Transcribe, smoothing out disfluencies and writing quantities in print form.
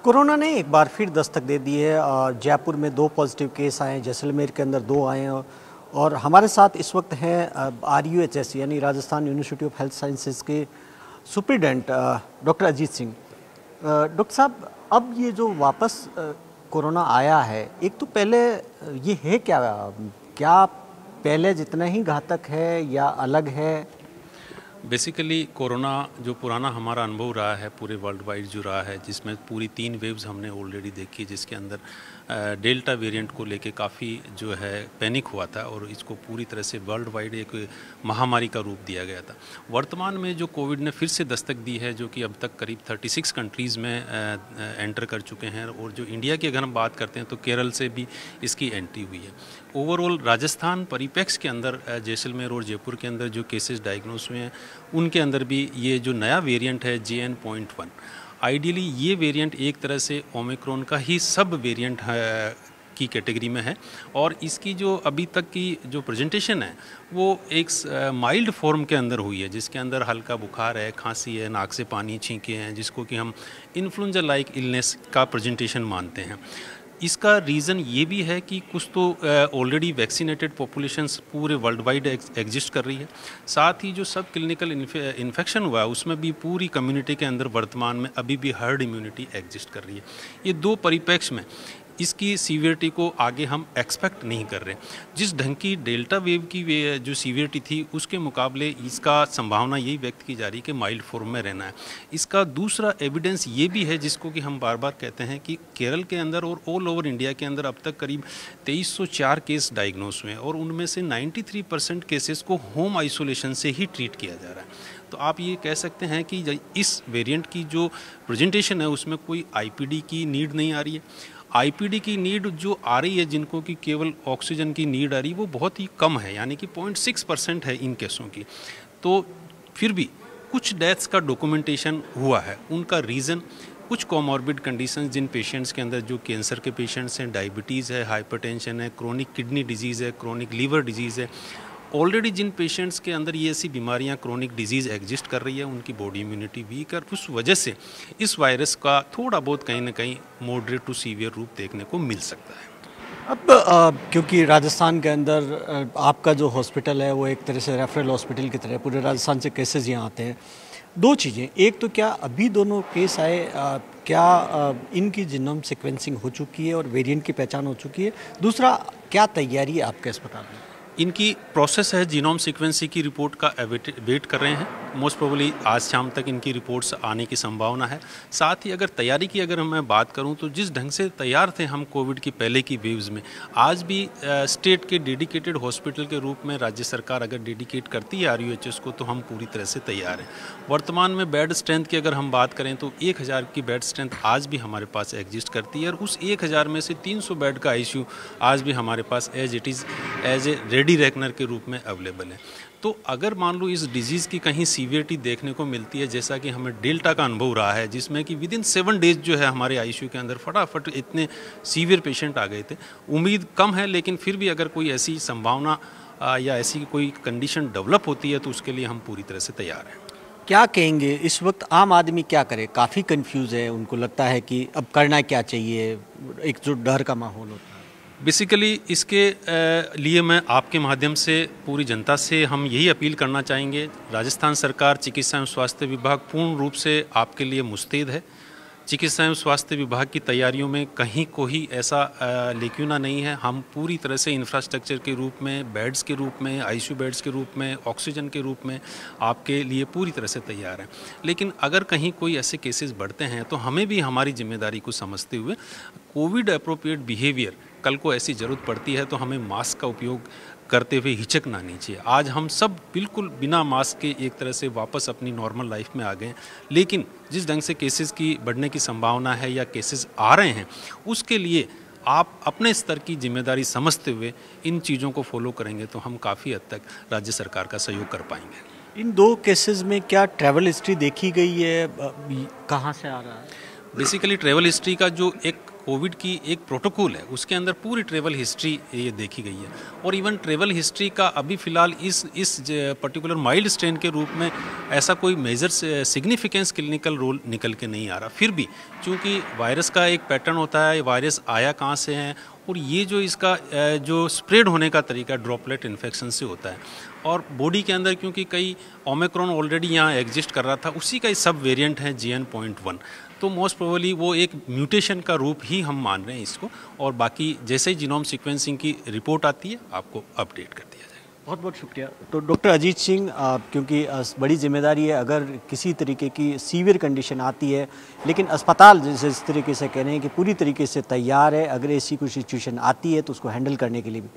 Corona ने एक बार फिर दस्तक दे दी है। जयपुर में 2 पॉजिटिव केस आए हैं, जैसलमेर के अंदर 2 आए हैं और हमारे साथ इस वक्त हैं RUHS यानी Rajasthan university of health sciences के superintendent doctor Ajit Singh. Doctor साहब, अब ये जो वापस कोरोना आया है, एक तो पहले ये है क्या पहले जितना ही घातक है या अलग है? बेसिकली कोरोना जो पुराना हमारा अनुभव रहा है पूरे वर्ल्ड वाइड जो रहा है, जिसमें पूरी 3 वेव्स हमने ऑलरेडी देखी, जिसके अंदर डेल्टा वेरिएंट को लेके काफ़ी जो है पैनिक हुआ था और इसको पूरी तरह से वर्ल्ड वाइड एक महामारी का रूप दिया गया था। वर्तमान में जो कोविड ने फिर से दस्तक दी है, जो कि अब तक करीब 36 कंट्रीज़ में एंटर कर चुके हैं, और जो इंडिया की अगर हम बात करते हैं तो केरल से भी इसकी एंट्री हुई है। ओवरऑल राजस्थान परिप्रेक्ष्य के अंदर जैसलमेर और जयपुर के अंदर जो केसेस डायग्नोस हुए हैं, उनके अंदर भी ये जो नया वेरिएंट है JN.1, आइडियली ये वेरिएंट एक तरह से ओमिक्रॉन का ही सब वेरिएंट की कैटेगरी में है, और इसकी जो अभी तक की जो प्रेजेंटेशन है वो एक माइल्ड फॉर्म के अंदर हुई है, जिसके अंदर हल्का बुखार है, खांसी है, नाक से पानी छींके हैं, जिसको कि हम इन्फ्लुएंजा लाइक इलनेस का प्रेजेंटेशन मानते हैं। इसका रीज़न ये भी है कि कुछ तो ऑलरेडी वैक्सीनेटेड पॉपुलेशंस पूरे वर्ल्ड वाइड एग्जिस्ट कर रही है, साथ ही जो सब क्लिनिकल इन्फेक्शन हुआ है उसमें भी पूरी कम्युनिटी के अंदर वर्तमान में अभी भी हर्ड इम्यूनिटी एग्जिस्ट कर रही है। ये 2 परिप्रेक्ष्य में इसकी सीवियरिटी को आगे हम एक्सपेक्ट नहीं कर रहे। जिस ढंग की डेल्टा वेव की जो सीवियरिटी थी, उसके मुकाबले इसका संभावना यही व्यक्त की जा रही है कि माइल्ड फॉर्म में रहना है। इसका दूसरा एविडेंस ये भी है, जिसको कि हम बार बार कहते हैं, कि केरल के अंदर और ऑल ओवर इंडिया के अंदर अब तक करीब 2304 केस डायग्नोस हुए हैं, और उनमें से 93% केसेस को होम आइसोलेशन से ही ट्रीट किया जा रहा है। तो आप ये कह सकते हैं कि इस वेरिएंट की जो प्रेजेंटेशन है उसमें कोई IPD की नीड नहीं आ रही है। IPD की नीड जो आ रही है, जिनको कि केवल ऑक्सीजन की नीड आ रही है, वो बहुत ही कम है, यानी कि 0.6% है इन केसों की। तो फिर भी कुछ डेथ्स का डॉक्यूमेंटेशन हुआ है। उनका रीज़न कुछ कोमॉर्बिड कंडीशंस जिन पेशेंट्स के अंदर, जो कैंसर के पेशेंट्स हैं, डायबिटीज़ है, हाइपरटेंशन है, क्रोनिक किडनी डिजीज़ है, क्रोनिक लीवर डिजीज़ है, ऑलरेडी जिन पेशेंट्स के अंदर ये ऐसी बीमारियां, क्रोनिक डिजीज़ एग्जिस्ट कर रही है, उनकी बॉडी इम्यूनिटी वीक है, उस वजह से इस वायरस का थोड़ा बहुत कहीं ना कहीं मॉडरेट टू सीवियर रूप देखने को मिल सकता है। अब क्योंकि राजस्थान के अंदर आपका जो हॉस्पिटल है वो एक तरह से रेफरल हॉस्पिटल की तरह, पूरे राजस्थान से केसेस यहाँ आते हैं। 2 चीज़ें, एक तो क्या अभी दोनों केस आए, क्या इनकी जीनोम सीक्वेंसिंग हो चुकी है और वेरिएंट की पहचान हो चुकी है? दूसरा, क्या तैयारी है आपके अस्पताल में? इनकी प्रोसेस है, जीनोम सीक्वेंसिंग की रिपोर्ट का वेट कर रहे हैं। मोस्ट प्रोबेबली आज शाम तक इनकी रिपोर्ट्स आने की संभावना है। साथ ही अगर तैयारी की अगर मैं बात करूं, तो जिस ढंग से तैयार थे हम कोविड की पहले की वेव्स में, आज भी स्टेट के डेडिकेटेड हॉस्पिटल के रूप में राज्य सरकार अगर डेडिकेट करती है RUHS को, तो हम पूरी तरह से तैयार हैं। वर्तमान में बेड स्ट्रेंथ की अगर हम बात करें तो 1000 की बेड स्ट्रेंथ आज भी हमारे पास एग्जिस्ट करती है, और उस 1000 में से 300 बेड का ICU आज भी हमारे पास as it is as a ready reckoner के रूप में अवेलेबल है। तो अगर मान लो इस डिजीज़ की कहीं सीवियरिटी देखने को मिलती है, जैसा कि हमें डेल्टा का अनुभव रहा है, जिसमें कि विदिन 7 डेज जो है हमारे ICU के अंदर फटाफट इतने सीवियर पेशेंट आ गए थे। उम्मीद कम है, लेकिन फिर भी अगर कोई ऐसी संभावना या ऐसी कोई कंडीशन डेवलप होती है, तो उसके लिए हम पूरी तरह से तैयार हैं। क्या कहेंगे इस वक्त आम आदमी क्या करे? काफ़ी कंफ्यूज है, उनको लगता है कि अब करना क्या चाहिए, एक जो डर का माहौल होता है। बेसिकली इसके लिए मैं आपके माध्यम से पूरी जनता से हम यही अपील करना चाहेंगे। राजस्थान सरकार, चिकित्सा एवं स्वास्थ्य विभाग पूर्ण रूप से आपके लिए मुस्तैद है। चिकित्सा एवं स्वास्थ्य विभाग की तैयारियों में कहीं कोई ऐसा लेक्यूना नहीं है। हम पूरी तरह से इंफ्रास्ट्रक्चर के रूप में, बेड्स के रूप में, ICU बेड्स के रूप में, ऑक्सीजन के रूप में आपके लिए पूरी तरह से तैयार हैं। लेकिन अगर कहीं कोई ऐसे केसेस बढ़ते हैं, तो हमें भी हमारी जिम्मेदारी को समझते हुए कोविड अप्रोप्रिएट बिहेवियर, कल को ऐसी ज़रूरत पड़ती है तो हमें मास्क का उपयोग करते हुए हिचकना नहीं चाहिए। आज हम सब बिल्कुल बिना मास्क के एक तरह से वापस अपनी नॉर्मल लाइफ में आ गए हैं, लेकिन जिस ढंग से केसेस की बढ़ने की संभावना है या केसेस आ रहे हैं, उसके लिए आप अपने स्तर की जिम्मेदारी समझते हुए इन चीज़ों को फॉलो करेंगे तो हम काफ़ी हद तक राज्य सरकार का सहयोग कर पाएंगे। इन 2 केसेस में क्या ट्रैवल हिस्ट्री देखी गई है? कहाँ से आ रहा है? बेसिकली ट्रैवल हिस्ट्री का जो एक कोविड की एक प्रोटोकॉल है, उसके अंदर पूरी ट्रैवल हिस्ट्री ये देखी गई है। और इवन ट्रैवल हिस्ट्री का अभी फ़िलहाल इस पर्टिकुलर माइल्ड स्ट्रेन के रूप में ऐसा कोई मेजर सिग्निफिकेंस क्लिनिकल रोल निकल के नहीं आ रहा। फिर भी चूँकि वायरस का एक पैटर्न होता है, वायरस आया कहाँ से है, और ये जो इसका जो स्प्रेड होने का तरीका ड्रॉपलेट इन्फेक्शन से होता है, और बॉडी के अंदर क्योंकि कई ओमिक्रॉन ऑलरेडी यहाँ एग्जिस्ट कर रहा था, उसी का ही सब वेरिएंट है JN.1, तो मोस्ट प्रोबेबली वो एक म्यूटेशन का रूप ही हम मान रहे हैं इसको। और बाकी जैसे ही जीनोम सीक्वेंसिंग की रिपोर्ट आती है आपको अपडेट कर दिया जाएगा। बहुत बहुत शुक्रिया। तो डॉक्टर अजीत सिंह, क्योंकि बड़ी जिम्मेदारी है, अगर किसी तरीके की सीवियर कंडीशन आती है, लेकिन अस्पताल जिस तरीके से कह रहे हैं कि पूरी तरीके से तैयार है, अगर ऐसी कोई सिचुएशन आती है तो उसको हैंडल करने के लिए भी